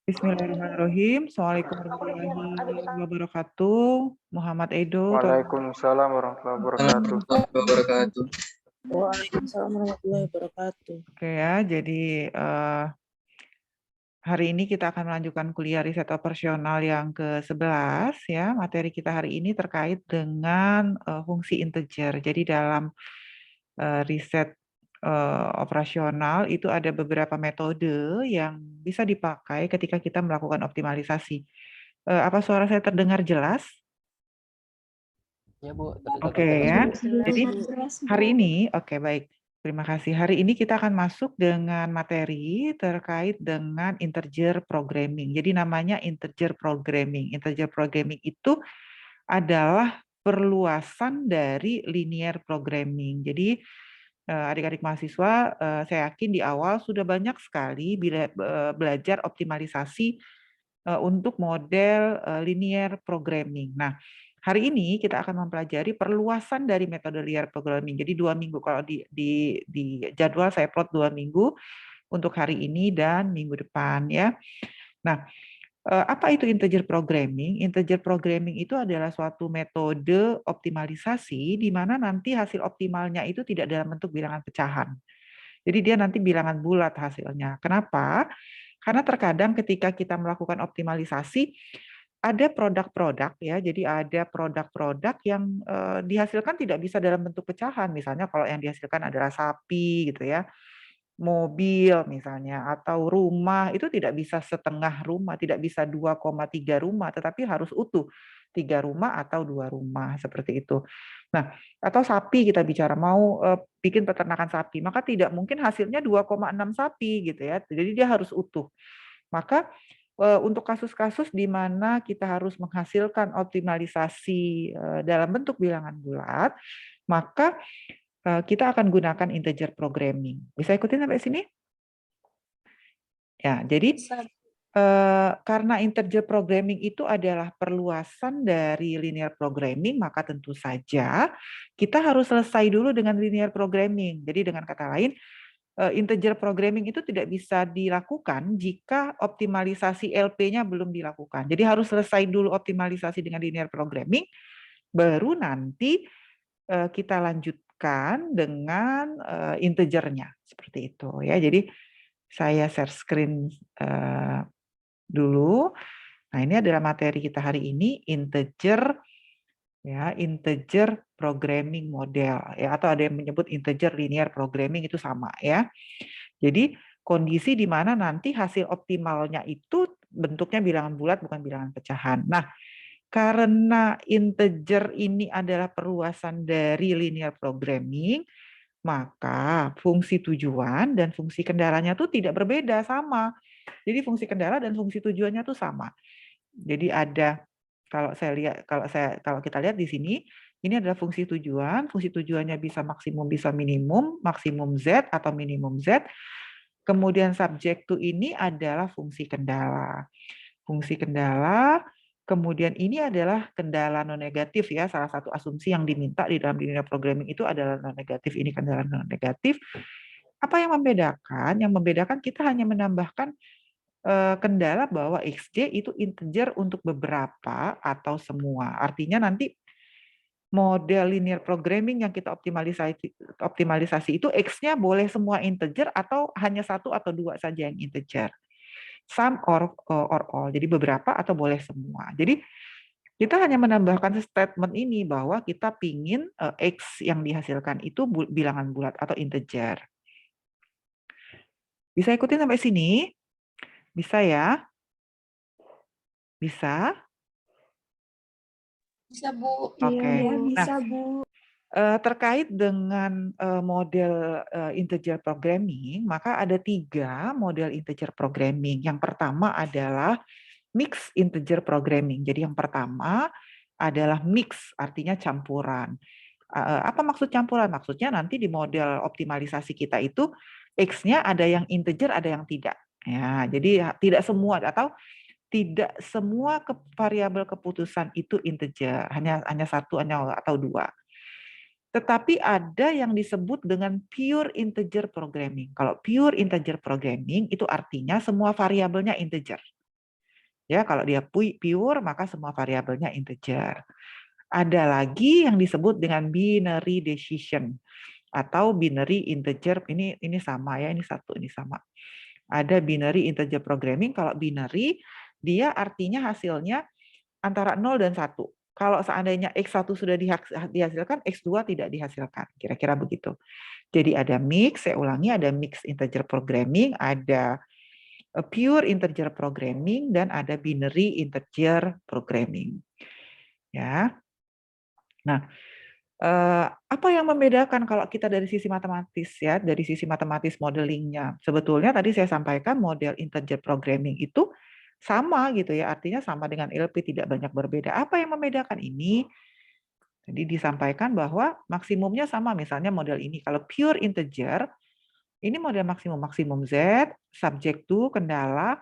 Bismillahirrahmanirrahim. Assalamualaikum warahmatullahi wabarakatuh. Muhammad Edo. Waalaikumsalam warahmatullahi wabarakatuh. wabarakatuh. Waalaikumsalam warahmatullahi wabarakatuh. Oke ya, jadi hari ini kita akan melanjutkan kuliah riset operasional yang ke-11 ya. Materi kita hari ini terkait dengan fungsi integer. Jadi dalam riset operasional itu ada beberapa metode yang bisa dipakai ketika kita melakukan optimalisasi. Apa suara saya terdengar jelas? Ya Bu, Oke ya. Jadi hari ini, oke baik. Terima kasih. Hari ini kita akan masuk dengan materi terkait dengan integer programming. Jadi namanya integer programming. Integer programming itu adalah perluasan dari linear programming. Jadi adik-adik mahasiswa, saya yakin di awal sudah banyak sekali belajar optimalisasi untuk model linear programming. Nah, hari ini kita akan mempelajari perluasan dari metode linear programming. Jadi 2 minggu, kalau di jadwal saya plot 2 minggu untuk hari ini dan minggu depan ya. Nah, apa itu integer programming? Integer programming itu adalah suatu metode optimalisasi di mana nanti hasil optimalnya itu tidak dalam bentuk bilangan pecahan. Jadi dia nanti bilangan bulat hasilnya. Kenapa? Karena terkadang ketika kita melakukan optimalisasi, ada produk-produk ya, jadi ada produk-produk yang dihasilkan tidak bisa dalam bentuk pecahan. Misalnya kalau yang dihasilkan adalah sapi gitu ya, mobil misalnya, atau rumah, itu tidak bisa setengah rumah, tidak bisa 2,3 rumah, tetapi harus utuh 3 rumah atau 2 rumah, seperti itu. Nah, atau sapi kita bicara, mau bikin peternakan sapi, maka tidak mungkin hasilnya 2,6 sapi gitu ya, jadi dia harus utuh. Maka untuk kasus-kasus di mana kita harus menghasilkan optimalisasi dalam bentuk bilangan bulat, maka kita akan gunakan integer programming. Bisa ikutin sampai sini? Ya, jadi karena integer programming itu adalah perluasan dari linear programming, maka tentu saja kita harus selesai dulu dengan linear programming. Jadi dengan kata lain, integer programming itu tidak bisa dilakukan jika optimalisasi LP-nya belum dilakukan. Jadi harus selesai dulu optimalisasi dengan linear programming, baru nanti kita lanjutkan dengan integernya, seperti itu ya. Jadi saya share screen dulu. Nah, ini adalah materi kita hari ini, integer ya, integer programming model ya, atau ada yang menyebut integer linear programming, itu sama ya. Jadi kondisi di mana nanti hasil optimalnya itu bentuknya bilangan bulat bukan bilangan pecahan. Nah, karena integer ini adalah perluasan dari linear programming, maka fungsi tujuan dan fungsi kendalanya tuh tidak berbeda, sama. Jadi fungsi kendala dan fungsi tujuannya tuh sama. Jadi ada, kalau kita lihat di sini, ini adalah fungsi tujuan. Fungsi tujuannya bisa maksimum, bisa minimum, maksimum Z atau minimum Z. Kemudian subjek to ini adalah fungsi kendala. Fungsi kendala, kemudian ini adalah kendala non negatif ya. Salah satu asumsi yang diminta di dalam linear programming itu adalah non negatif. Ini kendala non negatif. Apa yang membedakan? Yang membedakan kita hanya menambahkan kendala bahwa XJ itu integer untuk beberapa atau semua. Artinya nanti model linear programming yang kita optimalisasi itu X-nya boleh semua integer atau hanya 1 atau 2 saja yang integer. Some or all. Jadi beberapa atau boleh semua. Jadi kita hanya menambahkan statement ini bahwa kita pingin X yang dihasilkan itu bilangan bulat atau integer. Bisa ikutin sampai sini? Bisa ya? Bisa? Bisa, Bu. Oke. Iya, Nah, bisa, Bu. terkait dengan model integer programming, maka ada 3 model integer programming. Yang pertama adalah mixed integer programming. Jadi yang pertama adalah mix, artinya campuran. Apa maksud campuran? Maksudnya nanti di model optimalisasi kita itu X-nya ada yang integer, ada yang tidak. Ya, jadi tidak semua atau tidak semua variabel keputusan itu integer, hanya 1 atau 2. Tetapi ada yang disebut dengan pure integer programming. Kalau pure integer programming itu artinya semua variabelnya integer. Ya, kalau dia pure, maka semua variabelnya integer. Ada lagi yang disebut dengan binary decision atau binary integer. Ini sama ya, ini satu, ini sama. Ada binary integer programming. Kalau binary, dia artinya hasilnya antara 0 dan 1. Kalau seandainya X1 sudah dihasilkan, X2 tidak dihasilkan. Kira-kira begitu. Jadi ada mix, saya ulangi, ada mix integer programming, ada pure integer programming, dan ada binary integer programming. Ya. Nah, apa yang membedakan kalau kita dari sisi matematis ya, dari sisi matematis modelingnya? Sebetulnya tadi saya sampaikan model integer programming itu sama gitu ya, artinya sama dengan LP, tidak banyak berbeda. Apa yang membedakan ini? Jadi disampaikan bahwa maksimumnya sama, misalnya model ini. Kalau pure integer, ini model maksimum Z, subject to, kendala.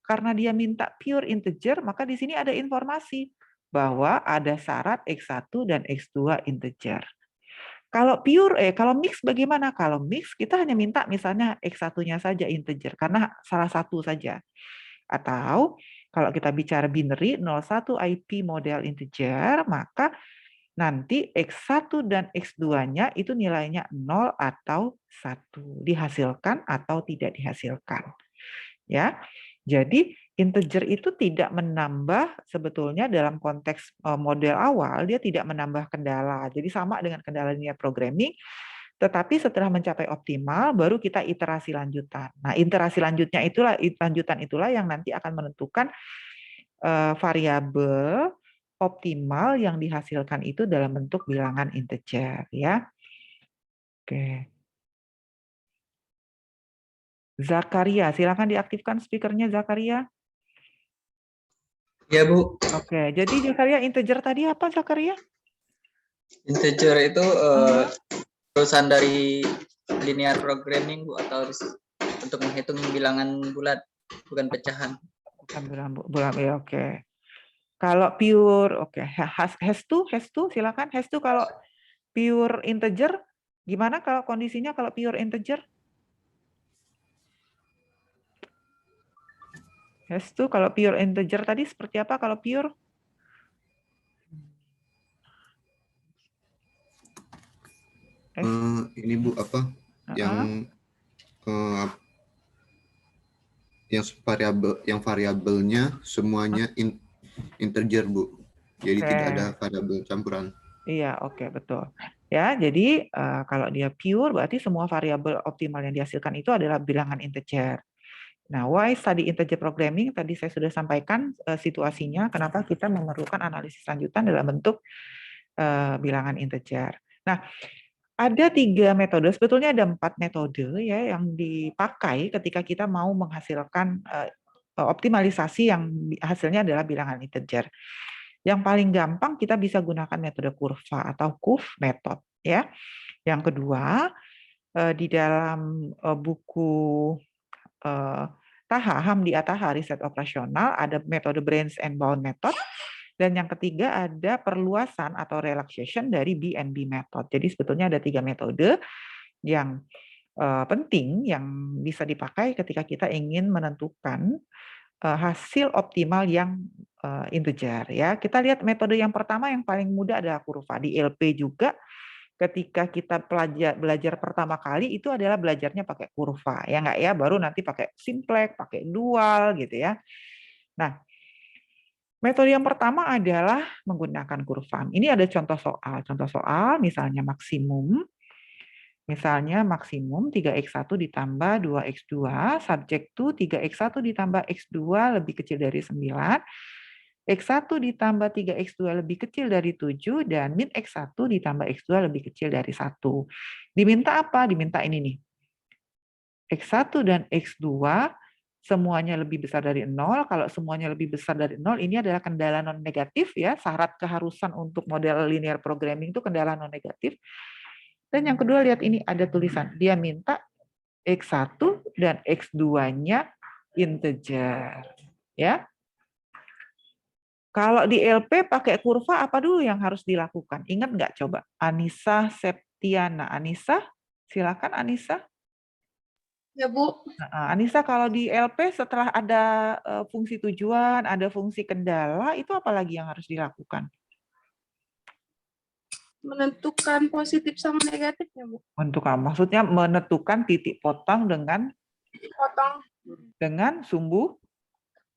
Karena dia minta pure integer, maka di sini ada informasi bahwa ada syarat X1 dan X2 integer. Kalau kalau mix bagaimana? Kalau mix kita hanya minta misalnya X1-nya saja integer karena salah satu saja. Atau kalau kita bicara binary 01 IP model integer, maka nanti X1 dan X2-nya itu nilainya 0 atau 1, dihasilkan atau tidak dihasilkan. Ya. Jadi integer itu tidak menambah, sebetulnya dalam konteks model awal dia tidak menambah kendala. Jadi sama dengan kendala linear programming, tetapi setelah mencapai optimal baru kita iterasi lanjutan. Nah, iterasi lanjutan itulah yang nanti akan menentukan variabel optimal yang dihasilkan itu dalam bentuk bilangan integer ya. Oke. Zakaria, silakan diaktifkan speakernya Zakaria. Ya, Bu. Oke, jadi Zakaria integer tadi apa Zakaria? Integer itu terusan dari linear programming, Bu, atau untuk menghitung bilangan bulat, bukan pecahan. Bukan bulan ya, oke. Kalau pure, oke. Has to silakan. Has to kalau pure integer, gimana kalau kondisinya kalau pure integer? Has to kalau pure integer tadi seperti apa kalau pure? Ini Bu apa yang variabelnya semuanya integer Bu, jadi tidak ada variabel campuran. Iya, oke, betul. Ya, jadi kalau dia pure berarti semua variabel optimal yang dihasilkan itu adalah bilangan integer. Nah, why study integer programming? Tadi saya sudah sampaikan situasinya, kenapa kita memerlukan analisis lanjutan dalam bentuk bilangan integer. Nah, ada 3 metode, sebetulnya ada 4 metode ya yang dipakai ketika kita mau menghasilkan optimalisasi yang hasilnya adalah bilangan integer. Yang paling gampang kita bisa gunakan metode kurva atau curve method ya. Yang kedua, di dalam buku Taha, Hamdi Ataha riset operasional ada metode branch and bound method, dan yang ketiga ada perluasan atau relaxation dari BNB method. Jadi sebetulnya ada 3 metode yang penting yang bisa dipakai ketika kita ingin menentukan hasil optimal yang integer ya. Kita lihat metode yang pertama yang paling mudah adalah kurva. Di LP juga ketika kita belajar pertama kali itu adalah belajarnya pakai kurva ya enggak ya, baru nanti pakai simplex, pakai dual gitu ya. Nah, metode yang pertama adalah menggunakan kurva. Ini ada contoh soal. Contoh soal misalnya maksimum 3x1 ditambah 2x2, subject to 3x1 ditambah x2 lebih kecil dari 9, X1 ditambah 3X2 lebih kecil dari 7, dan min X1 ditambah X2 lebih kecil dari 1. Diminta apa? Diminta ini nih. X1 dan X2 semuanya lebih besar dari 0. Kalau semuanya lebih besar dari 0, ini adalah kendala non-negatif ya. Syarat keharusan untuk model linear programming itu kendala non-negatif. Dan yang kedua, lihat ini ada tulisan. Dia minta X1 dan X2-nya integer. Ya. Kalau di LP pakai kurva apa dulu yang harus dilakukan? Ingat nggak coba? Anissa Septiana. Anissa, silakan Anissa. Ya, Bu. Anissa, kalau di LP setelah ada fungsi tujuan, ada fungsi kendala, itu apa lagi yang harus dilakukan? Menentukan positif sama negatifnya, Bu. Maksudnya menentukan titik potong Potong dengan sumbu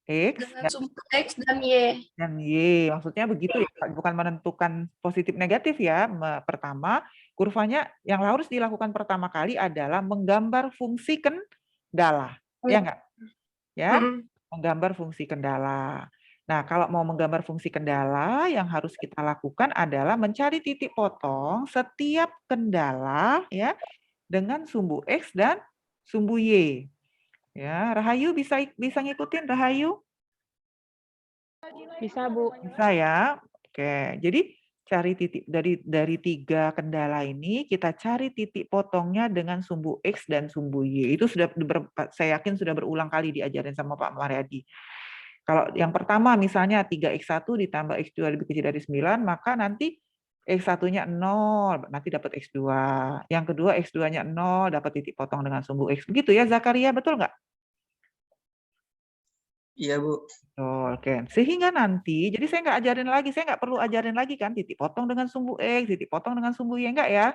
X dengan sumber X dan Y. dan Y. Maksudnya begitu ya, bukan menentukan positif negatif ya. Pertama, kurvanya yang harus dilakukan pertama kali adalah menggambar fungsi kendala. Ya enggak? Ya, menggambar fungsi kendala. Nah, kalau mau menggambar fungsi kendala, yang harus kita lakukan adalah mencari titik potong setiap kendala ya dengan sumbu X dan sumbu Y. Ya, Rahayu bisa ngikutin Rahayu? Bisa, Bu. Bisa ya. Oke. Jadi cari titik dari 3 kendala ini, kita cari titik potongnya dengan sumbu X dan sumbu Y. Itu sudah saya yakin sudah berulang kali diajarin sama Pak Mariadi. Kalau yang pertama misalnya 3x1 ditambah x2 lebih kecil dari 9, maka nanti x1-nya 0, nanti dapat x2. Yang kedua x2-nya 0, dapat titik potong dengan sumbu X. Begitu ya Zakaria, betul nggak? Iya, Bu. Oke. Sehingga nanti, jadi saya nggak ajarin lagi, saya nggak perlu ajarin lagi kan titik potong dengan sumbu X, titik potong dengan sumbu Y, enggak ya?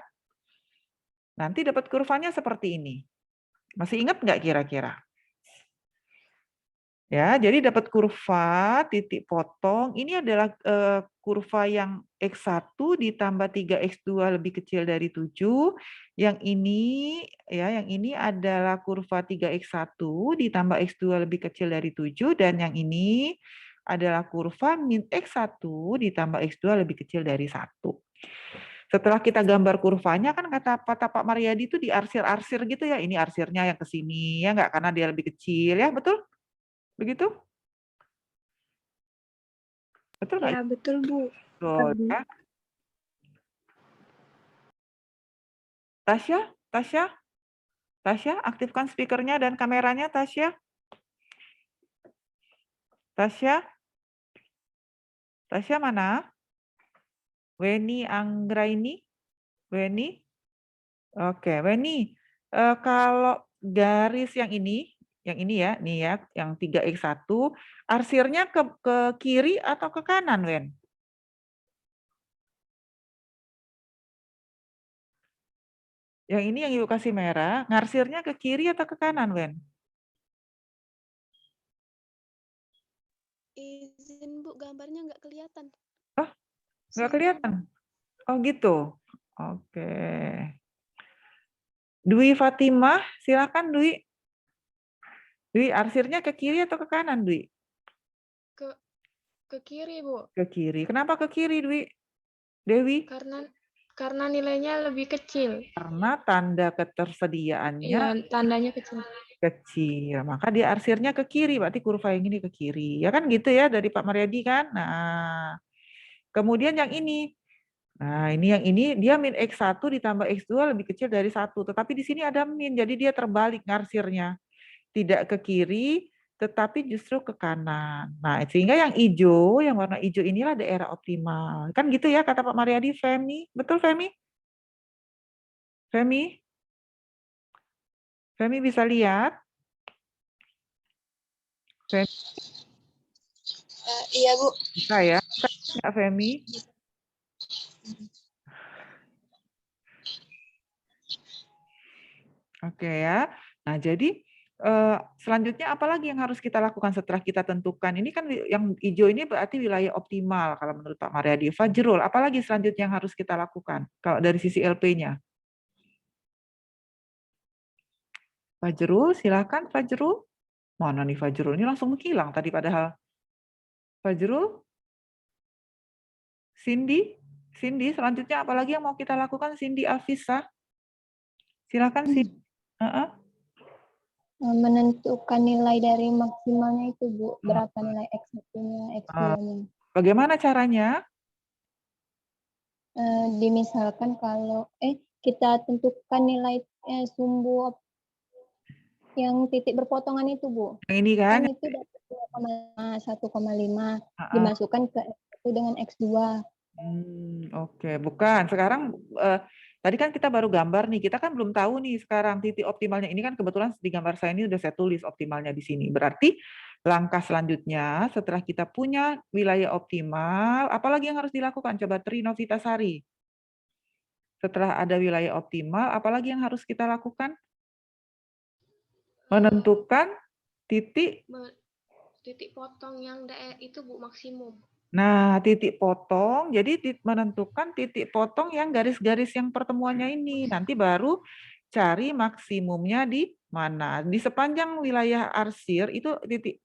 Nanti dapat kurvanya seperti ini. Masih ingat nggak kira-kira? Ya, jadi dapat kurva titik potong. Ini adalah kurva yang X1 ditambah 3x2 lebih kecil dari 7. Yang ini adalah kurva 3x1 ditambah x2 lebih kecil dari 7 dan yang ini adalah kurva min x1 ditambah x2 lebih kecil dari 1. Setelah kita gambar kurvanya kan kata Pak Mariadi itu diarsir-arsir gitu ya. Ini arsirnya yang ke sini ya enggak karena dia lebih kecil ya, betul? Begitu? Betul nggak? Ya, betul, Bu. Betul ya. Tasya, aktifkan speakernya dan kameranya, Tasya. Tasya mana? Weni Anggraini? Weni? Oke, Weni. Kalau garis yang ini ya, nih ya, yang 3x1, arsirnya ke kiri atau ke kanan, Wen? Yang ini yang Ibu kasih merah, ngarsirnya ke kiri atau ke kanan, Wen? Izin Bu, gambarnya nggak kelihatan. Oh, nggak kelihatan? Oh gitu? Oke. Dwi Fatimah, silakan Dwi. Dwi, arsirnya ke kiri atau ke kanan, Dwi? Ke kiri, Bu. Ke kiri. Kenapa ke kiri, Dwi? Dewi? Karena nilainya lebih kecil. Karena tanda ketersediaannya Iya, tandanya kecil. kecil. Maka dia arsirnya ke kiri, berarti kurva yang ini ke kiri. Ya kan gitu ya dari Pak Mariadi kan? Nah, kemudian yang ini. Nah, ini yang ini dia min X1 ditambah X2 lebih kecil dari 1. Tetapi di sini ada min, jadi dia terbalik ngarsirnya. Tidak ke kiri, tetapi justru ke kanan. Nah, sehingga yang hijau, yang warna hijau inilah daerah optimal. Kan gitu ya kata Pak Mariadi, Femi. Betul, Femi? Femi? Femi bisa lihat? Femi? Iya, Bu. Bisa ya? Bisa, Femi? Oke ya. Nah, jadi selanjutnya apa lagi yang harus kita lakukan setelah kita tentukan? Ini kan yang hijau ini berarti wilayah optimal kalau menurut Pak Mariadi. Fajrul, apalagi selanjutnya yang harus kita lakukan kalau dari sisi LP-nya? Fajrul, silakan Fajrul. Mana nih Fajrul? Ini langsung menghilang tadi padahal. Fajrul? Cindy? Cindy, selanjutnya apalagi yang mau kita lakukan? Cindy Alvisa? Silakan Cindy. Menentukan nilai dari maksimalnya itu, Bu. Berapa nilai X1-nya, X2-nya. Bagaimana caranya? Dimisalkan kalau kita tentukan nilai sumbu yang titik berpotongan itu, Bu. Yang ini kan? Kan itu dapat 1,5 dimasukkan ke X1 dengan X2. Oke, bukan. Sekarang Tadi kan kita baru gambar nih, kita kan belum tahu nih sekarang titik optimalnya. Ini kan kebetulan di gambar saya ini udah saya tulis optimalnya di sini. Berarti langkah selanjutnya setelah kita punya wilayah optimal, apalagi yang harus dilakukan? Coba Tri Novitasari. Setelah ada wilayah optimal, apalagi yang harus kita lakukan? Menentukan titik. Titik potong yang itu Bu maksimum. Nah, titik potong, jadi menentukan titik potong yang garis-garis yang pertemuannya ini. Nanti baru cari maksimumnya di mana. Di sepanjang wilayah arsir itu titik.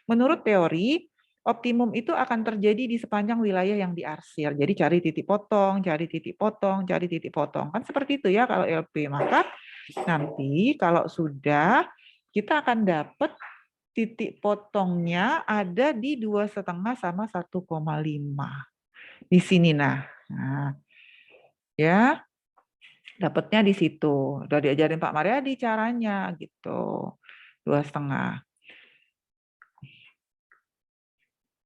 Menurut teori, optimum itu akan terjadi di sepanjang wilayah yang diarsir. Jadi cari titik potong, cari titik potong, cari titik potong. Kan seperti itu ya kalau LP. Maka nanti kalau sudah, kita akan dapat titik potongnya ada di 2,5 sama 1,5. Di sini nah ya. Dapatnya di situ. Udah diajarin Pak Mariadi caranya gitu. 2,5.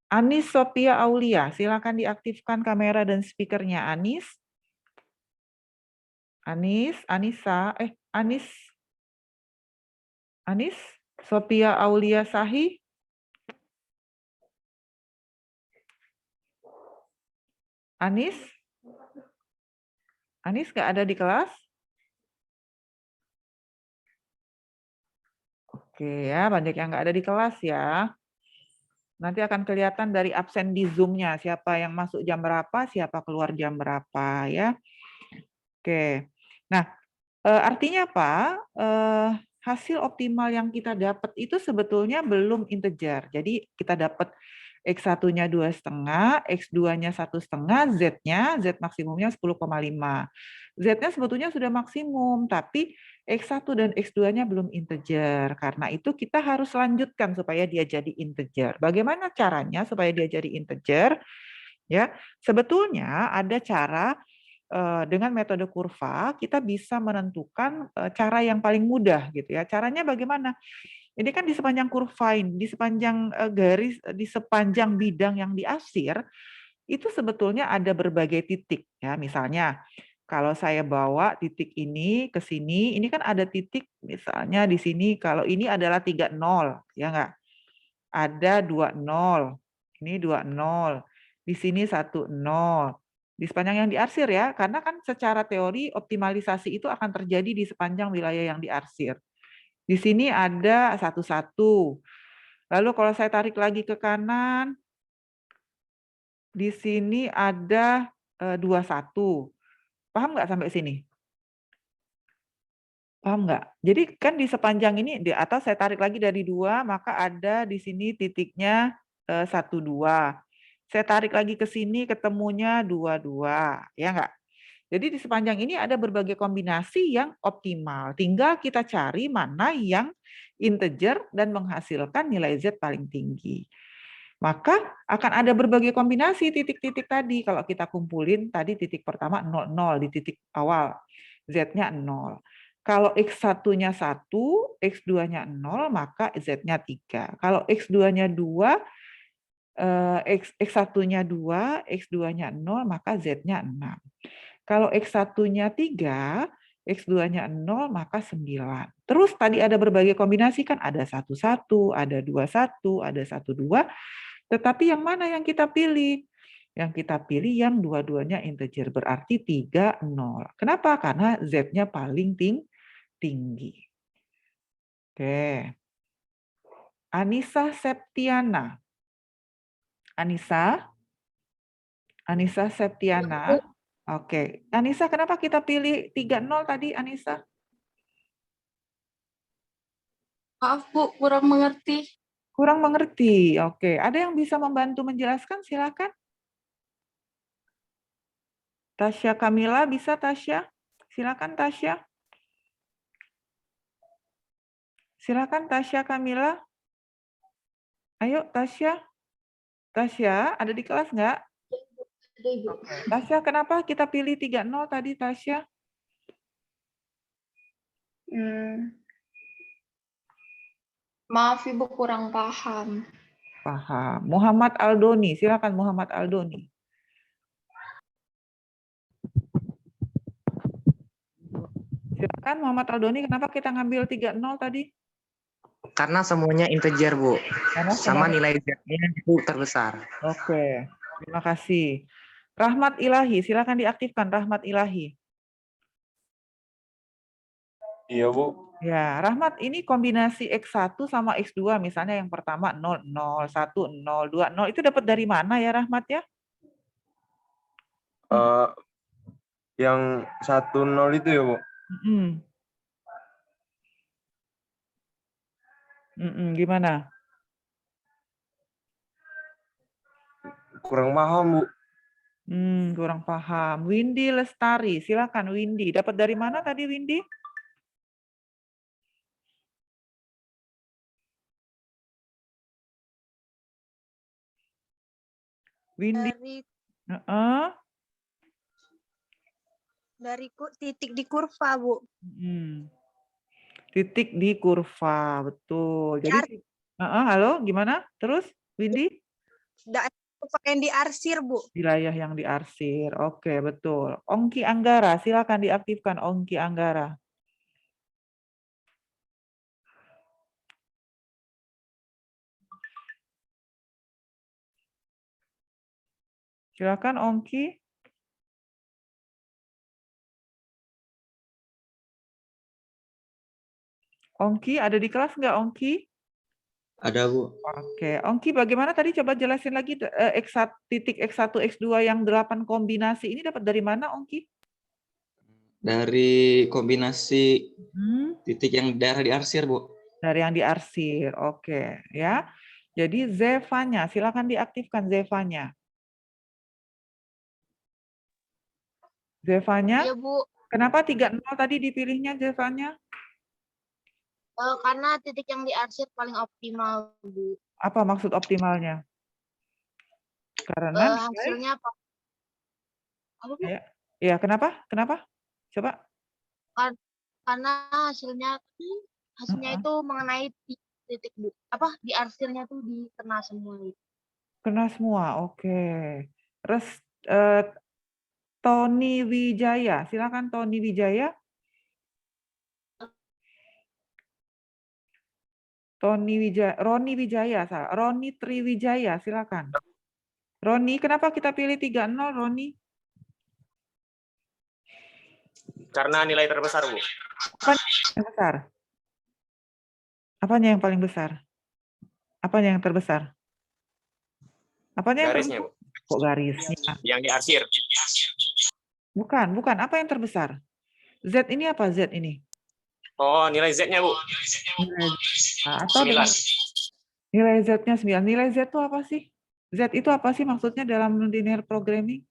Anis Sophia Aulia, silakan diaktifkan kamera dan speakernya. Anis, Anissa, Anis, Sophia Aulia Sahi. Anis nggak ada di kelas? Oke ya, banyak yang nggak ada di kelas ya. Nanti akan kelihatan dari absen di Zoom-nya, siapa yang masuk jam berapa, siapa keluar jam berapa ya. Oke, nah artinya apa? Hasil optimal yang kita dapat itu sebetulnya belum integer. Jadi kita dapat X1-nya 2,5, X2-nya 1,5, Z-nya, Z maksimumnya 10,5. Z-nya sebetulnya sudah maksimum, tapi X1 dan X2-nya belum integer. Karena itu kita harus lanjutkan supaya dia jadi integer. Bagaimana caranya supaya dia jadi integer? Ya, sebetulnya ada cara dengan metode kurva kita bisa menentukan cara yang paling mudah gitu ya. Caranya bagaimana? Ini kan di sepanjang kurva ini, di sepanjang garis, di sepanjang bidang yang diarsir, itu sebetulnya ada berbagai titik ya. Misalnya kalau saya bawa titik ini ke sini, ini kan ada titik misalnya di sini, kalau ini adalah 30 ya enggak? Ada 20, ini 20, di sini 10. Di sepanjang yang diarsir ya, karena kan secara teori optimalisasi itu akan terjadi di sepanjang wilayah yang diarsir. Di sini ada 11. Lalu kalau saya tarik lagi ke kanan, di sini ada 21. Paham nggak sampai sini? Paham nggak? Jadi kan di sepanjang ini, di atas saya tarik lagi dari 2, maka ada di sini titiknya 1, 2. Saya tarik lagi ke sini, ketemunya 2, 2. Ya nggak? Jadi di sepanjang ini ada berbagai kombinasi yang optimal. Tinggal kita cari mana yang integer dan menghasilkan nilai Z paling tinggi. Maka akan ada berbagai kombinasi titik-titik tadi. Kalau kita kumpulin tadi titik pertama 0, 0 di titik awal. Z-nya 0. Kalau X1-nya 1, X2-nya 0, maka Z-nya 3. Kalau X2-nya 2, X1-nya 2, X2-nya 0, maka Z-nya 6. Kalau X1-nya 3, X2-nya 0, maka 9. Terus tadi ada berbagai kombinasi kan, ada 1, 1, ada 2, 1, ada 1, 2. Tetapi yang mana yang kita pilih? Yang kita pilih yang dua-duanya integer, berarti 3, 0. Kenapa? Karena Z-nya paling tinggi. Oke. Anissa Septiana. Anissa Septiana. Oke. Anissa, kenapa kita pilih 3-0 tadi, Anissa? Maaf Bu, kurang mengerti. Kurang mengerti. Oke. Ada yang bisa membantu menjelaskan? Silakan. Tasya Kamila, bisa Tasya? Silakan Tasya. Silakan Tasya Kamila. Ayo Tasya. Tasya, ada di kelas nggak? Tasya, kenapa kita pilih 3-0 tadi, Tasya? Maaf Ibu, kurang paham. Paham. Muhammad Aldoni, silakan Muhammad Aldoni. Silakan Muhammad Aldoni, kenapa kita ngambil 30 tadi? Karena semuanya integer, Bu. Karena Sama semuanya- nilai Z-nya itu terbesar. Oke, terima kasih. Rahmat Ilahi, silakan diaktifkan Rahmat Ilahi. Iya, Bu. Ya, Rahmat, ini kombinasi X1 sama X2, misalnya yang pertama 0, 0, 1, 0, 2, 0, itu dapat dari mana ya Rahmat ya? Yang 1-0 itu ya, Bu? Gimana? Kurang paham, Bu. Kurang paham. Windy Lestari, silakan Windy. Dapat dari mana tadi Windy? Windy. Dari titik di kurva, Bu. Titik di kurva, betul. Jadi, halo, gimana? Terus, Windy? Kurva yang diarsir, Bu. Wilayah yang diarsir, oke, betul. Ongki Anggara, silakan diaktifkan Ongki Anggara. Silakan Ongki. Ongki, ada di kelas nggak Ongki? Ada, Bu. Oke, Ongki bagaimana tadi coba jelasin lagi titik X1, X2 yang 8 kombinasi ini dapat dari mana Ongki? Dari kombinasi titik yang daerah diarsir, Bu. Dari yang diarsir, oke ya. Jadi Zevanya, silakan diaktifkan Zevanya. Zevanya? Iya, Bu. Kenapa 30 tadi dipilihnya Zevanya? Karena titik yang diarsir paling optimal, Bu. Apa maksud optimalnya? Karena hasilnya apa? Bu? Ya, kenapa? Kenapa? Coba. Karena hasilnya itu mengenai titik, Bu. Apa? Diarsirnya tuh dikena semua. Kena semua, oke. Terus Tony Wijaya, silakan Tony Wijaya. Roni Wijaya, Roni Triwijaya, silakan. Roni, kenapa kita pilih 30, Roni? Karena nilai terbesar, Bu. Apa yang besar? Apanya yang paling besar? Apanya yang terbesar? Apanya yang Garisnya, terbesar? Bu. Kok garisnya? Yang diarsir. Bukan. Apa yang terbesar? Z ini apa Z ini? Oh, nilai Z-nya, Bu. Atau 9. Nilai Z-nya 9. Nilai Z itu apa sih? Z itu apa sih maksudnya dalam linear programming?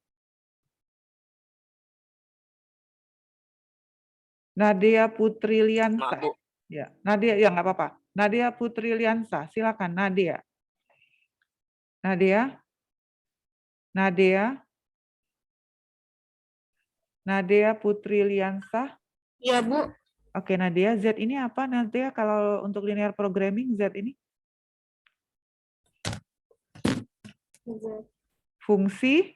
Nadia Putri Liansa. Maaf, Bu. Ya, Nadia, ya nggak apa-apa. Nadia Putri Liansa, silakan Nadia. Nadia Putri Liansa. Iya, Bu. Oke, Nadia, Z ini apa Nadia kalau untuk linear programming Z ini? Fungsi.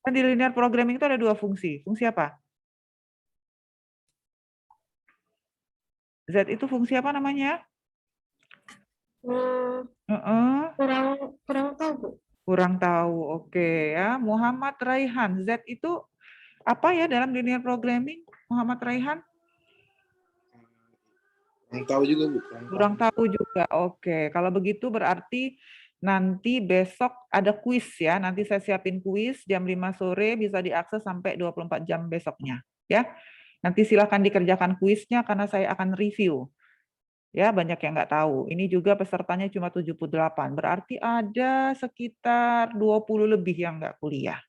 Kan di linear programming itu ada 2 fungsi. Fungsi apa? Z itu fungsi apa namanya? Kurang tahu, Bu. Kurang tahu, oke ya. Muhammad Raihan, Z itu apa ya dalam linear programming? Muhammad Raihan? Kurang tahu juga, Bu. Kurang tahu juga, oke. Kalau begitu berarti nanti besok ada kuis ya. Nanti saya siapin kuis jam 5 sore, bisa diakses sampai 24 jam besoknya. Ya. Nanti silakan dikerjakan kuisnya karena saya akan review. Ya, banyak yang nggak tahu. Ini juga pesertanya cuma 78. Berarti ada sekitar 20 lebih yang nggak kuliah.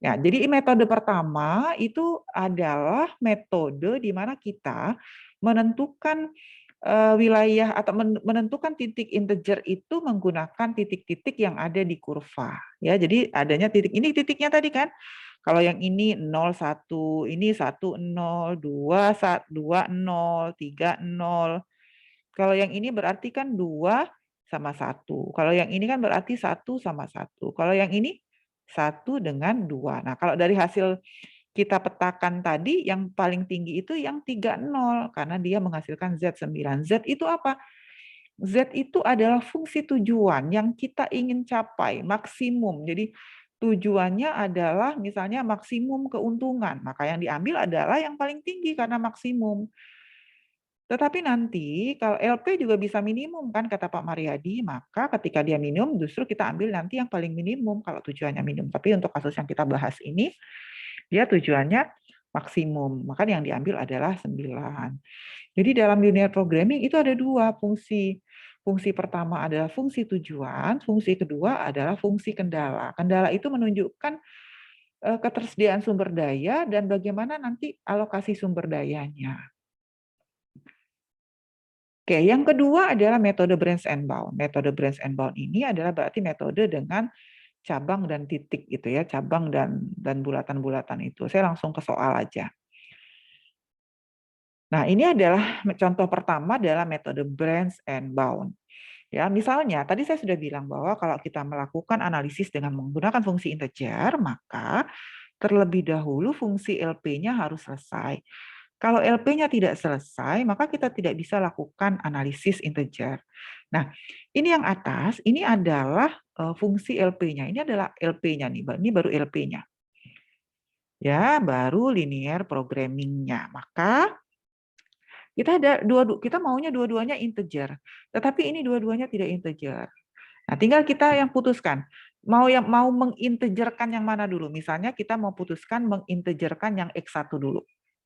Ya, jadi metode pertama itu adalah metode di mana kita menentukan wilayah atau menentukan titik integer itu menggunakan titik-titik yang ada di kurva. Ya, jadi adanya titik ini titiknya tadi kan. Kalau yang ini 0, 1, ini 1, 0, 2, 2, 0, 3, 0. Kalau yang ini berarti kan 2 sama 1. Kalau yang ini kan berarti 1 sama 1. Kalau yang ini 1 dengan 2. Nah, kalau dari hasil kita petakan tadi, yang paling tinggi itu yang 30, karena dia menghasilkan Z9. Z itu apa? Z itu adalah fungsi tujuan yang kita ingin capai, maksimum. Jadi tujuannya adalah misalnya maksimum keuntungan, maka yang diambil adalah yang paling tinggi karena maksimum. Tetapi nanti kalau LP juga bisa minimum kan kata Pak Mariadi, maka ketika dia minimum justru kita ambil nanti yang paling minimum kalau tujuannya minimum. Tapi untuk kasus yang kita bahas ini, dia tujuannya maksimum, maka yang diambil adalah 9. Jadi dalam linear programming itu ada 2 fungsi. Fungsi pertama adalah fungsi tujuan, fungsi kedua adalah fungsi kendala. Kendala itu menunjukkan ketersediaan sumber daya dan bagaimana nanti alokasi sumber dayanya. Oke, yang kedua adalah metode branch and bound. Metode branch and bound ini adalah berarti metode dengan cabang dan titik gitu ya, cabang dan bulatan-bulatan itu. Saya langsung ke soal aja. Nah, ini adalah contoh pertama adalah metode branch and bound. Ya, misalnya tadi saya sudah bilang bahwa kalau kita melakukan analisis dengan menggunakan fungsi integer, maka terlebih dahulu fungsi LP-nya harus selesai. Kalau LP-nya tidak selesai, maka kita tidak bisa lakukan analisis integer. Nah, ini yang atas, ini adalah fungsi LP-nya. Ini adalah LP-nya nih, ini baru LP-nya. Ya, baru linear programming-nya. Maka kita maunya dua-duanya integer, tetapi ini dua-duanya tidak integer. Nah, tinggal kita yang putuskan. Mau mengintegerkan yang mana dulu? Misalnya kita mau putuskan mengintegerkan yang X1 dulu.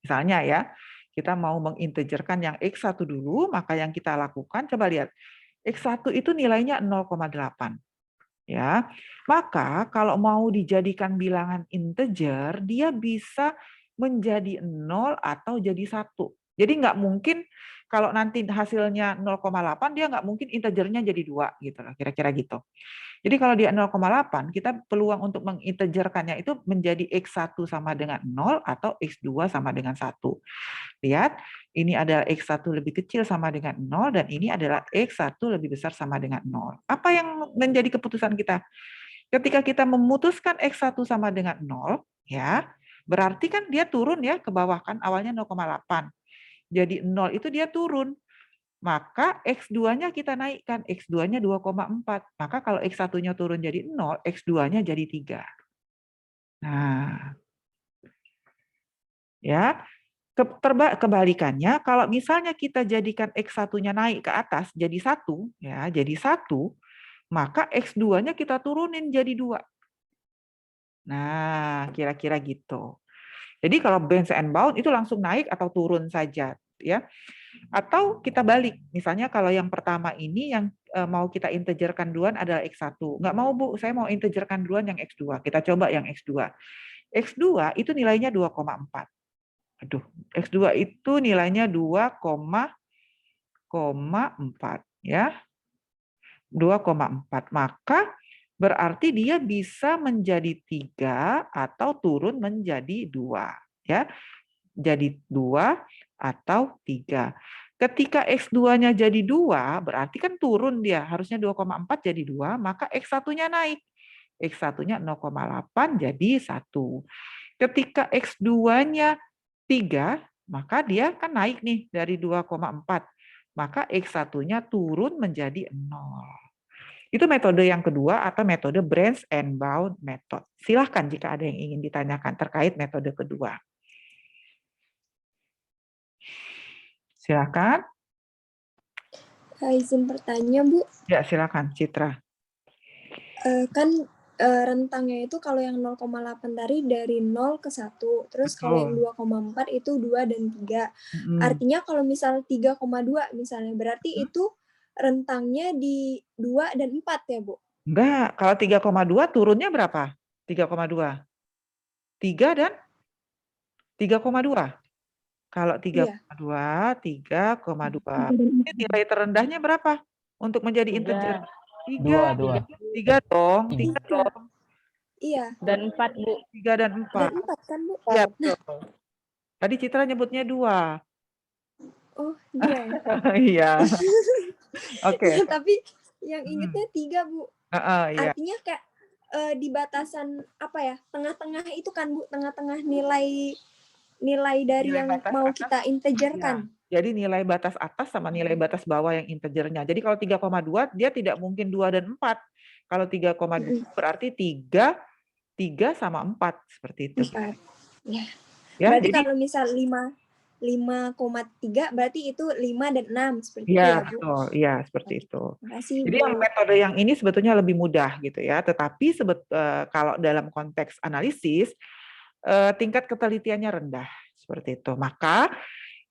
Misalnya ya, kita mau mengintegerkan yang X1 dulu, maka yang kita lakukan, coba lihat. X1 itu nilainya 0,8. Ya, maka kalau mau dijadikan bilangan integer, dia bisa menjadi 0 atau jadi 1. Jadi nggak mungkin kalau nanti hasilnya 0,8, dia nggak mungkin integernya jadi 2, gitu loh, kira-kira gitu. Jadi kalau dia 0,8, kita peluang untuk mengintegerkannya itu menjadi X1 sama dengan 0 atau X2 sama dengan 1. Lihat, ini adalah X1 lebih kecil sama dengan 0, dan ini adalah X1 lebih besar sama dengan 0. Apa yang menjadi keputusan kita? Ketika kita memutuskan X1 sama dengan 0, ya, berarti kan dia turun ya ke bawah kan, awalnya 0,8. Jadi 0 itu dia turun. Maka X2-nya kita naikkan, X2-nya 2,4. Maka kalau X1-nya turun jadi 0, X2-nya jadi 3. Nah, ya, kebalikannya, kalau misalnya kita jadikan X1-nya naik ke atas jadi 1, ya, jadi 1, maka X2-nya kita turunin jadi 2. Nah, kira-kira gitu. Jadi kalau branch and bound itu langsung naik atau turun saja, ya. Atau kita balik, misalnya kalau yang pertama ini yang mau kita integerkan duluan adalah X1. Nggak mau Bu, saya mau integerkan duluan yang X2. Kita coba yang X2. X2 itu nilainya 2,4. Aduh, X2 itu nilainya 2,4 ya. 2,4. Maka berarti dia bisa menjadi 3 atau turun menjadi 2 ya. Jadi 2 atau 3. Ketika X2-nya jadi 2, berarti kan turun dia. Harusnya 2,4 jadi 2, maka X1-nya naik. X1-nya 0,8 jadi 1. Ketika X2-nya 3, maka dia kan naik nih dari 2,4. Maka X1-nya turun menjadi 0. Itu metode yang kedua atau metode branch and bound method. Silahkan jika ada yang ingin ditanyakan terkait metode kedua. Silakan. Izin bertanya, Bu. Ya, silakan, Citra. Rentangnya itu kalau yang 0,8 dari 0 ke 1, terus kalau yang 2,4 itu 2 dan 3. Artinya kalau misal 3,2 misalnya, berarti itu rentangnya di 2 dan 4 ya, Bu? Enggak, kalau 3,2 turunnya berapa? 3,2. 3 dan 3,2. Kalau 3,2, 3,2. Ini nilai terendahnya berapa untuk menjadi integer? 3 dong, 3 dong. Iya. Dan 4, Bu. 3 dan 4. Dan 4 kan, Bu? Iya, betul. Tadi Citra nyebutnya 2. Oh, 2 ya? Iya. Oke. Tapi yang ingetnya 3, Bu. Iya. Artinya kayak di batasan apa ya, tengah-tengah itu kan Bu, tengah-tengah nilai dari Nilai yang batas mau atas, kita integerkan. jadi nilai batas atas sama nilai batas bawah yang integernya. Jadi kalau 3,2 dia tidak mungkin 2 dan 4. Kalau 3,2 berarti 3 sama 4 seperti itu. 4. Ya. Ya, Berarti jadi kalau misal 5,3 berarti itu 5 dan 6 seperti itu ya, ya, Bu. betul. Iya, seperti itu. Makasih, Jadi Bu. yang metode yang ini sebetulnya lebih mudah gitu ya. Tetapi kalau dalam konteks analisis tingkat ketelitiannya rendah seperti itu. Maka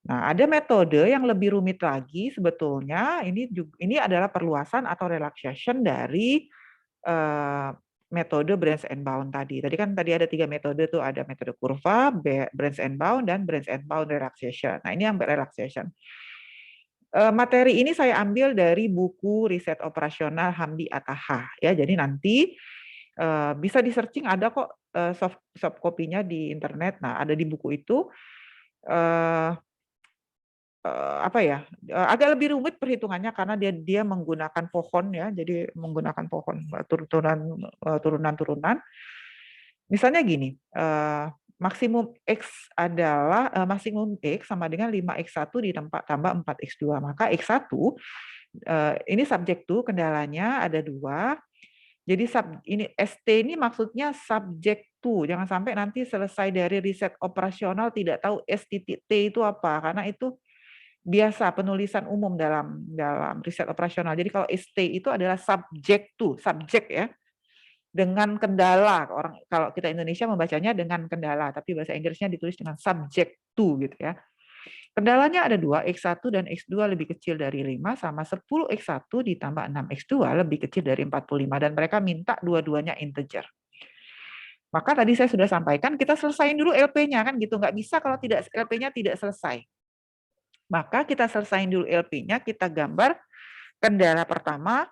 ada metode yang lebih rumit lagi sebetulnya. Ini adalah perluasan atau relaxation dari metode branch and bound tadi. Tadi ada 3 metode tuh, ada metode kurva, branch and bound, dan branch and bound relaxation. Nah, ini yang relaxation. Materi ini saya ambil dari buku riset operasional Hamdi Ataha ya. Jadi nanti bisa di searching, ada kok soft copy-nya di internet. Nah, ada di buku itu. Agak lebih rumit perhitungannya karena dia menggunakan pohon ya. Jadi menggunakan pohon turunan-turunan. Misalnya gini, maksimum X adalah maksimum X sama dengan 5X1 tambah 4X2. Maka X1 ini subject to, kendalanya ada 2. Jadi ini ST ini maksudnya subject to. Jangan sampai nanti selesai dari riset operasional tidak tahu S.T itu apa, karena itu biasa penulisan umum dalam riset operasional. Jadi kalau ST itu adalah subject to, subjek ya. Dengan kendala, kalau kita Indonesia membacanya dengan kendala, tapi bahasa Inggrisnya ditulis dengan subject to gitu ya. Kendalanya ada 2, X1 dan X2 lebih kecil dari 5 sama 10X1 ditambah 6X2 lebih kecil dari 45, dan mereka minta dua-duanya integer. Maka tadi saya sudah sampaikan, kita selesaiin dulu LP-nya kan gitu, nggak bisa kalau tidak LP-nya tidak selesai. Maka kita selesaiin dulu LP-nya, kita gambar kendala pertama.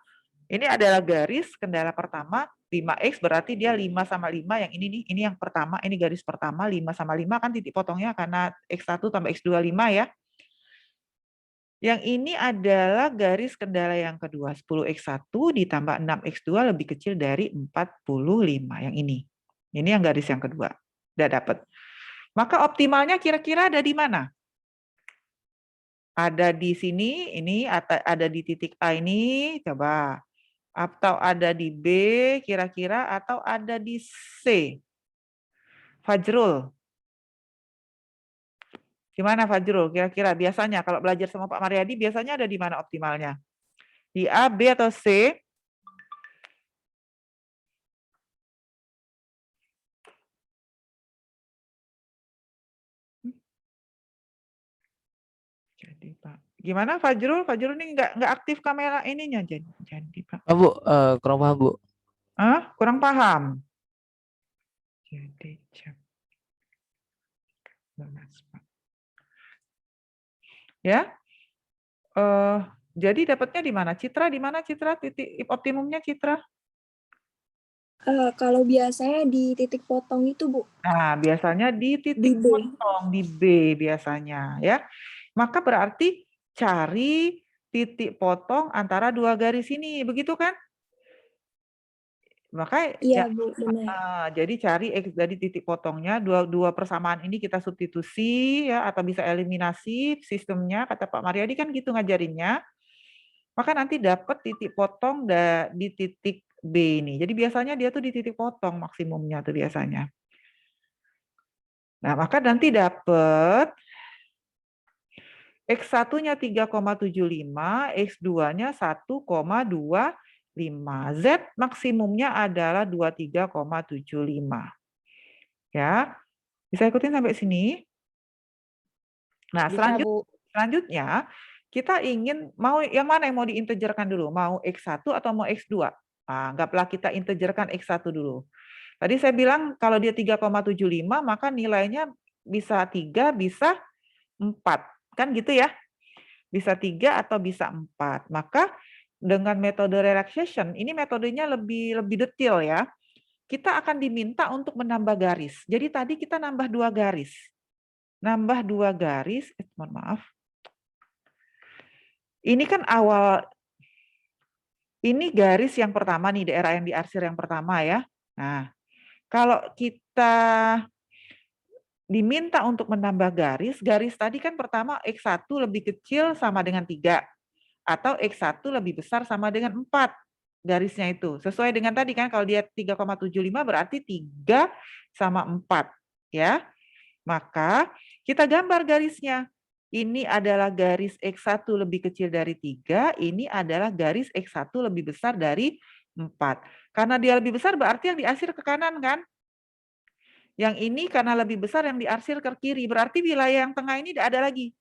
Ini adalah garis kendala pertama 5X, berarti dia 5 sama 5 yang ini nih, ini yang pertama, ini garis pertama 5 sama 5 kan titik potongnya karena X1 tambah X2 5 ya. Yang ini adalah garis kendala yang kedua, 10X1 ditambah 6X2 lebih kecil dari 45 yang ini. Ini yang garis yang kedua. Udah dapat. Maka optimalnya kira-kira ada di mana? Ada di sini, ini ada di titik A ini, coba. Atau ada di B kira-kira, atau ada di C. Fajrul. Gimana Fajrul? Kira-kira biasanya kalau belajar sama Pak Mariadi biasanya ada di mana optimalnya? Di A, B, atau C? Jadi Pak, gimana Fajrul? Fajrul ini nggak aktif kamera ininya jadi Pak. Bu, kurang paham Bu. Kurang paham. Jadi jam 12 Pak. Ya, jadi dapatnya di mana? Citra di mana Citra? Titik optimumnya Citra? Kalau biasanya di titik potong itu Bu. Nah, biasanya di titik potong di B biasanya ya. Maka berarti cari titik potong antara 2 garis ini, begitu kan? Maka iya, Bu, benar. jadi cari X dari titik potongnya, dua persamaan ini kita substitusi ya, atau bisa eliminasi sistemnya, kata Pak Mariadi kan gitu ngajarinnya. Maka nanti dapat titik potong di titik B ini. Jadi biasanya dia tuh di titik potong maksimumnya tuh biasanya. Nah, maka nanti dapat X1-nya 3,75, X2-nya 1,25. Z maksimumnya adalah 23,75. Ya. Bisa ikutin sampai sini? Nah, selanjutnya kita ingin yang mana yang mau diintegerkan dulu? Mau X1 atau mau X2? Nah, anggaplah kita integerkan X1 dulu. Tadi saya bilang kalau dia 3,75 maka nilainya bisa 3, bisa 4. Kan gitu ya? Bisa 3 atau bisa 4. Maka dengan metode relaxation, ini metodenya lebih detail ya. Kita akan diminta untuk menambah garis. Jadi tadi kita nambah 2 garis. Nambah 2 garis, mohon maaf. Ini kan awal, ini garis yang pertama nih, daerah yang diarsir yang pertama ya. Nah, kalau kita diminta untuk menambah garis, garis tadi kan pertama X1 lebih kecil sama dengan 3, atau X1 lebih besar sama dengan 4 garisnya itu. Sesuai dengan tadi kan, kalau dia 3,75 berarti 3 sama 4. Ya. Maka kita gambar garisnya. Ini adalah garis X1 lebih kecil dari 3, ini adalah garis X1 lebih besar dari 4. Karena dia lebih besar berarti yang diarsir ke kanan kan? Yang ini karena lebih besar yang diarsir ke kiri, berarti wilayah yang tengah ini tidak ada lagi.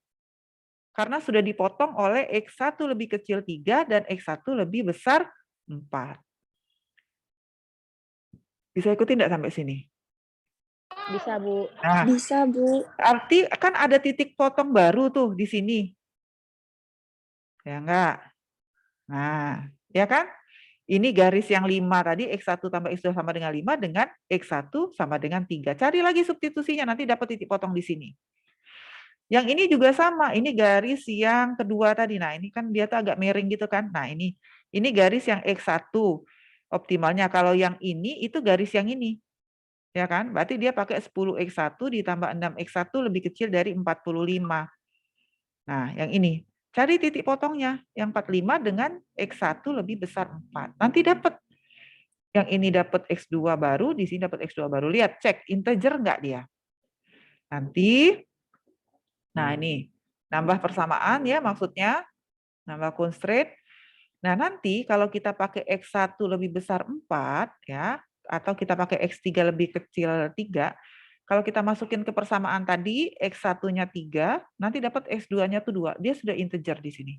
Karena sudah dipotong oleh X1 lebih kecil 3 dan X1 lebih besar 4. Bisa ikutin tidak sampai sini? Bisa, Bu. Nah, Bisa, Bu. arti kan ada titik potong baru tuh di sini. Ya enggak? Nah, ya kan? Ini garis yang 5 tadi, X1 tambah X2 sama dengan 5 dengan X1 sama dengan 3. Cari lagi substitusinya, nanti dapat titik potong di sini. Yang ini juga sama, ini garis yang kedua tadi. Nah, ini kan dia tuh agak miring gitu kan. Nah, ini garis yang X1 optimalnya. Kalau yang ini, itu garis yang ini. Ya kan? Berarti dia pakai 10X1 ditambah 6X1 lebih kecil dari 45. Nah, yang ini. Cari titik potongnya. Yang 45 dengan X1 lebih besar 4. Nanti dapat. Yang ini dapat X2 baru, di sini dapat X2 baru. Lihat, cek integer enggak dia. Nanti, nah ini, nambah persamaan ya maksudnya. Nambah constraint. Nah, nanti kalau kita pakai X1 lebih besar 4, ya, atau kita pakai X3 lebih kecil 3, kalau kita masukin ke persamaan tadi, X1-nya 3, nanti dapat X2-nya tuh 2. Dia sudah integer di sini.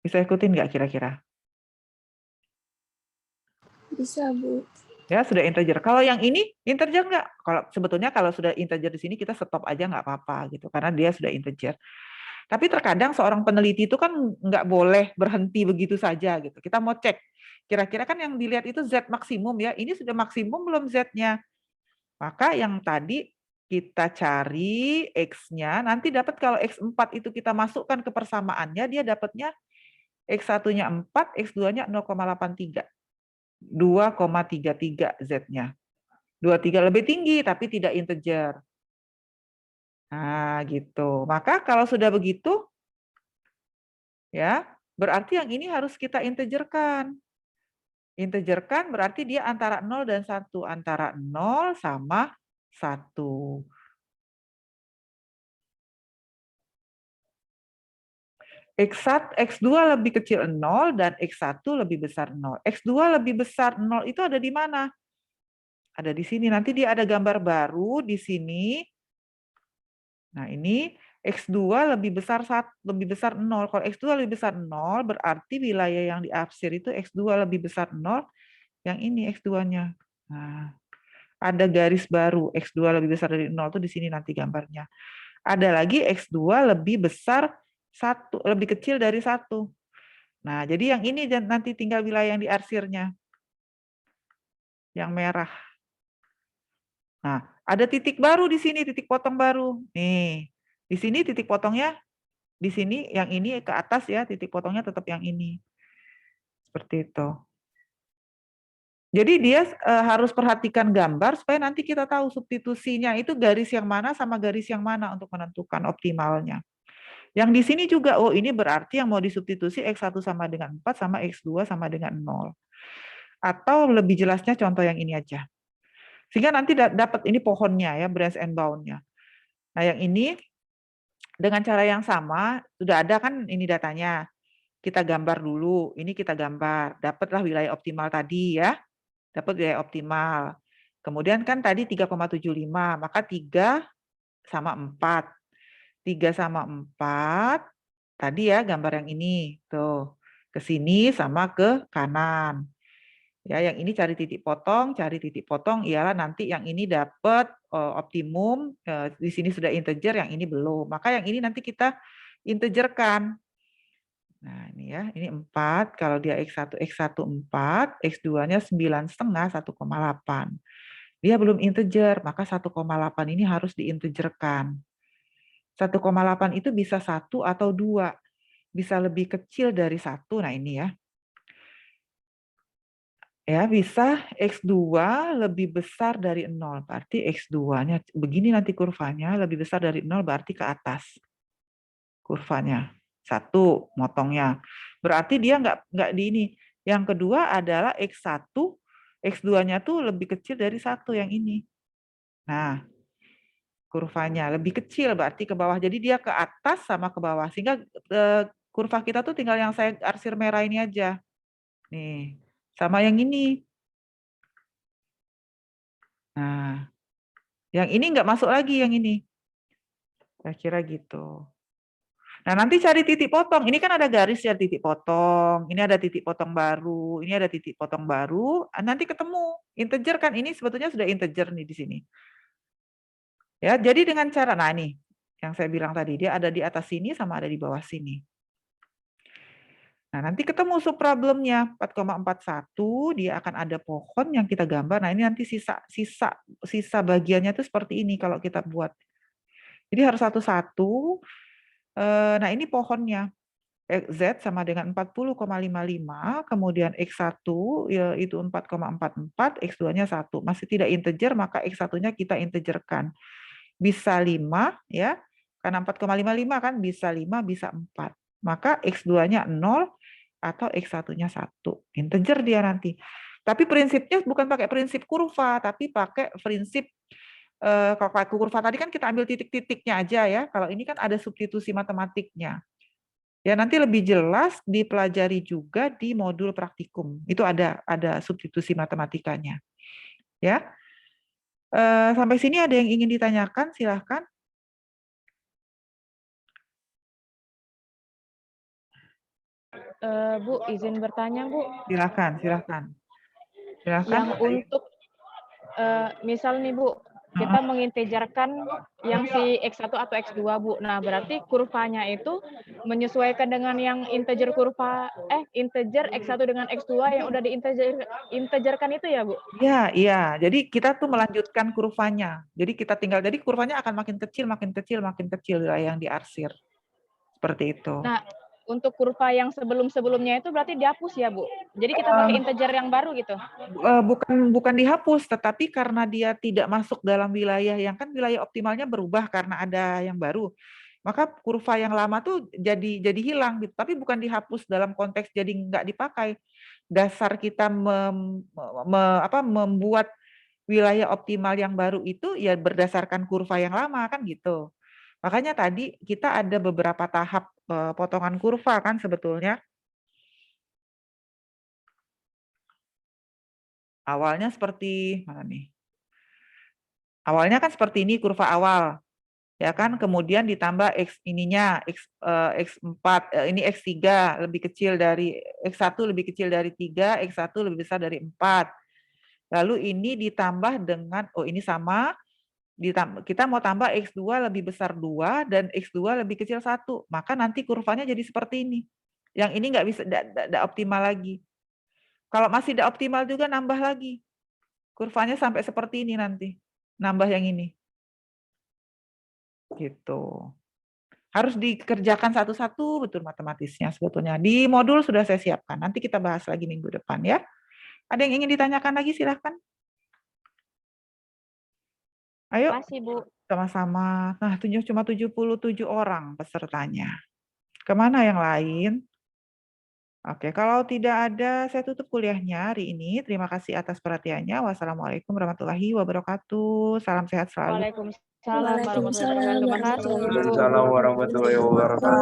Bisa ikutin nggak kira-kira? Bisa, Bu. Ya, sudah integer. Kalau yang ini, integer nggak? Sebetulnya kalau sudah integer di sini, kita stop aja nggak apa-apa, gitu, karena dia sudah integer. Tapi terkadang seorang peneliti itu kan nggak boleh berhenti begitu saja gitu. Kita mau cek, kira-kira kan yang dilihat itu Z maksimum ya, ini sudah maksimum belum Z-nya? Maka yang tadi kita cari X-nya, nanti dapat kalau X4 itu kita masukkan ke persamaannya, dia dapatnya X1-nya 4, X2-nya 0,83. 2,33 Z-nya. 23 lebih tinggi, tapi tidak integer. Nah, gitu. Maka kalau sudah begitu, ya, berarti yang ini harus kita integerkan. Integerkan berarti dia antara 0 dan 1. Antara 0 sama 1. X2 lebih kecil 0 dan X1 lebih besar 0. X2 lebih besar 0 itu ada di mana? Ada di sini. Nanti dia ada gambar baru di sini. Nah, ini X2 lebih besar 0. Kalau X2 lebih besar 0, berarti wilayah yang diarsir itu X2 lebih besar 0, yang ini X2-nya. Nah, ada garis baru, X2 lebih besar dari 0 itu di sini nanti gambarnya. Ada lagi X2 lebih besar 1, lebih kecil dari 1. Nah, jadi yang ini nanti tinggal wilayah yang diarsirnya. Yang merah. Nah, ada titik baru di sini, titik potong baru. Nih, di sini titik potongnya, di sini yang ini ke atas ya, titik potongnya tetap yang ini. Seperti itu. Jadi dia harus perhatikan gambar supaya nanti kita tahu substitusinya itu garis yang mana sama garis yang mana untuk menentukan optimalnya. Yang di sini juga, oh ini berarti yang mau disubstitusi X1 sama dengan 4 sama X2 sama dengan 0. Atau lebih jelasnya contoh yang ini aja. Sehingga nanti dapat ini pohonnya ya, branch and bound-nya. Nah, yang ini dengan cara yang sama, sudah ada kan ini datanya. Kita gambar dulu, ini kita gambar. Dapatlah wilayah optimal tadi ya. Dapat wilayah optimal. Kemudian kan tadi 3,75, maka 3 sama 4. 3 sama 4, tadi ya gambar yang ini. Tuh, ke sini sama ke kanan. Ya, yang ini cari titik potong ialah nanti yang ini dapat optimum, di sini sudah integer, yang ini belum. Maka yang ini nanti kita integerkan. Nah, ini ya, ini 4, kalau dia X1 4, X2-nya 9,5, 1,8. Dia belum integer, maka 1,8 ini harus diintegerkan. 1,8 itu bisa 1 atau 2. Bisa lebih kecil dari 1, nah ini ya. Ya, bisa X2 lebih besar dari 0. Berarti X2-nya, begini nanti kurvanya, lebih besar dari 0 berarti ke atas. Kurvanya. 1, motongnya. Berarti dia nggak di ini. Yang kedua adalah X1, X2-nya tuh lebih kecil dari 1 yang ini. Nah, kurvanya lebih kecil berarti ke bawah. Jadi dia ke atas sama ke bawah. Sehingga kurva kita tuh tinggal yang saya arsir merah ini aja. Nih, sama yang ini. Nah, yang ini nggak masuk lagi yang ini. Saya kira gitu. Nah, nanti cari titik potong. Ini kan ada garis ya titik potong. Ini ada titik potong baru. Ini ada titik potong baru. Nanti ketemu. Integer kan ini sebetulnya sudah integer nih di sini. Ya, jadi dengan cara, nah nih, yang saya bilang tadi, dia ada di atas sini sama ada di bawah sini. Nah, nanti ketemu subproblemnya 4,41, dia akan ada pohon yang kita gambar. Nah, ini nanti sisa bagiannya itu seperti ini kalau kita buat. Jadi harus satu-satu. Nah, ini pohonnya. Z sama dengan 40,55, kemudian X1 yaitu 4,44, X2-nya 1. Masih tidak integer, maka X1-nya kita integerkan. Bisa 5, ya. Karena 4,55 kan bisa 5, bisa 4. Maka X2-nya 0 atau X1-nya 1. Integer dia nanti. Tapi prinsipnya bukan pakai prinsip kurva, tapi pakai prinsip, kalau pakai kurva tadi kan kita ambil titik-titiknya aja ya. Kalau ini kan ada substitusi matematiknya. Ya, nanti lebih jelas dipelajari juga di modul praktikum. Itu ada substitusi matematikanya. Ya. Sampai sini ada yang ingin ditanyakan, silahkan. Bu, izin bertanya, Bu. Silahkan. Yang untuk, misal nih, Bu, kita mengintegerkan yang si X1 atau X2, Bu. Nah, berarti kurvanya itu menyesuaikan dengan yang integer integer X1 dengan X2 yang udah diintegerkan itu ya, Bu? Iya. Jadi kita tuh melanjutkan kurvanya. Jadi kita tinggal, jadi kurvanya akan makin kecil yang diarsir. Seperti itu. Nah, untuk kurva yang sebelum-sebelumnya itu berarti dihapus ya, Bu? Jadi kita pakai integer yang baru gitu? Bukan dihapus, tetapi karena dia tidak masuk dalam wilayah yang kan wilayah optimalnya berubah karena ada yang baru. Maka kurva yang lama tuh jadi hilang gitu. Tapi bukan dihapus dalam konteks jadi nggak dipakai. Dasar kita membuat wilayah optimal yang baru itu ya berdasarkan kurva yang lama kan gitu. Makanya tadi kita ada beberapa tahap potongan kurva kan sebetulnya. Awalnya seperti mana nih? Awalnya kan seperti ini kurva awal. Ya kan, kemudian ditambah X ininya X4, ini X3 lebih kecil dari X1 lebih kecil dari 3, X1 lebih besar dari 4. Lalu ini ditambah dengan ini sama kita mau tambah X2 lebih besar 2 dan X2 lebih kecil 1. Maka nanti kurvanya jadi seperti ini. Yang ini nggak bisa tidak optimal lagi. Kalau masih tidak optimal juga nambah lagi. Kurvanya sampai seperti ini nanti. Nambah yang ini. Gitu. Harus dikerjakan satu-satu betul matematisnya sebetulnya. Di modul sudah saya siapkan. Nanti kita bahas lagi minggu depan ya. Ada yang ingin ditanyakan lagi silahkan. Ayo. Makasih, Bu. Sama-sama. Nah, cuma 77 orang pesertanya. Kemana yang lain? Oke, kalau tidak ada, saya tutup kuliahnya hari ini. Terima kasih atas perhatiannya. Wassalamualaikum warahmatullahi wabarakatuh. Salam sehat selalu. Waalaikumsalam warahmatullahi wabarakatuh. Waalaikumsalam warahmatullahi wabarakatuh.